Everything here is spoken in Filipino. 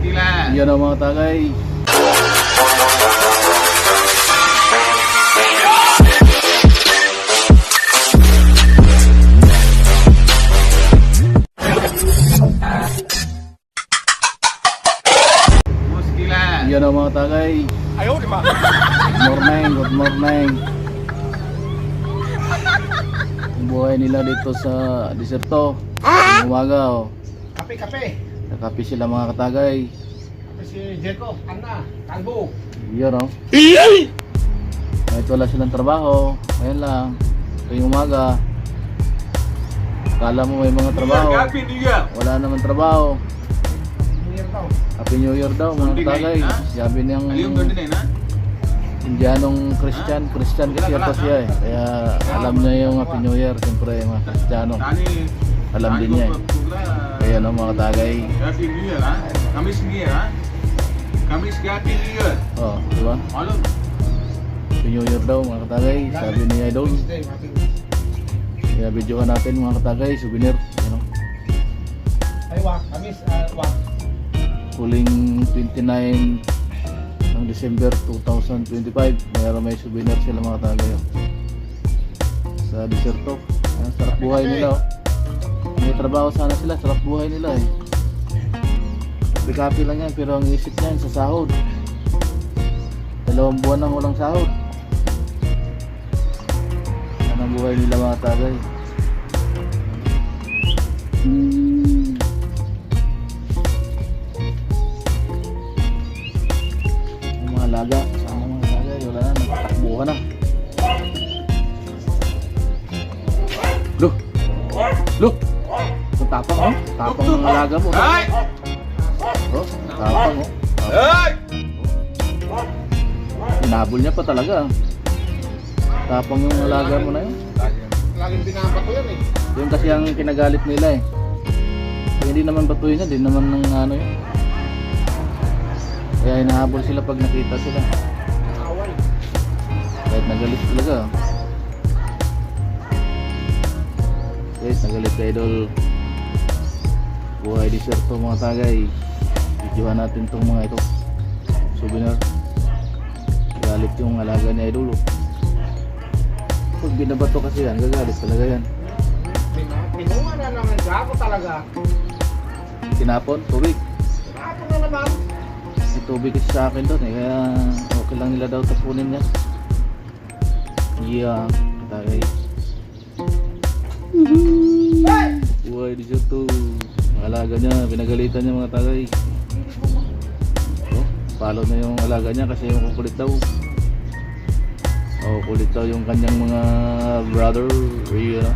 Yan ang mga tagay. Yan ang mga tagay. Ayaw, di ba? Good morning. Ang buhay nila dito sa diserto. Umaga, oh. Kape. Nakapi sila mga katagay. Kape si Jeko, Anna, Kalbo. Yan, oh. Kahit wala silang trabaho, ayan lang. Tuwing umaga, akala mo may mga trabaho, wala naman trabaho. Year daw. Happy New Year daw mga katagay. Sabi niyang Indianong Christian kasi ito siya eh. Kaya alam niya yung Happy New Year. Siyempre mga Kristiyano, alam din niya eh. Kaya no mga katagay. Happy New Year, ha? Kamis New Year, ha? Kamis Happy New Year. Oh, di ba? Malam. Happy New Year daw mga katagay. Sabi ni Idol. Wednesday, Happy Wednesday. Kaya videohan natin mga katagay. Souvenir. Ano? Ay, wak. Kamis, wak. Huling 29 ng December 2025, may souvenir sila mga tagay sa diserto. Ang sarap buhay nila, oh. May trabaho sana sila, sarap buhay nila eh. Kapi lang yan, pero ang isip niyan sa sahod. 2 buwan nang walang sahod. Yan ang buhay nila mga tagay. Alaga, sama mga alaga, wala na, nagtatakbo ka na. Look! Ang tapang, oh. Tapang ng alaga mo. Oh, tapang, oh. Hinabol niya pa talaga. Tapang yung alaga mo na yun. Laging binabato yan eh. Yun kasi ang kinagalit nila eh. Hindi naman batuin niya, di naman ng ano yun. Kaya hinahabol sila pag nakita sila. Away. Kahit nagalit talaga. Guys, nagalit ka Idol. Buhay diserto mga tagay. Videohan natin itong mga ito. Souvenir. Galit yung alaga ni Idol. Pag binabato kasi yan, gagalit talaga yan. Pinunga na naman siya ako talaga. Tinapon, tubig. Tinapon na naman. May tubig kasi sa akin doon eh. Kaya okay lang nila daw tapunin yan. Yeah, tagay. Buhay diserto. Ang alaga niya, pinagalitan niya mga tagay. Oh, follow na yung alaga niya kasi yung kukulit daw. Oh, kulit daw yung kanyang mga brother. Yeah.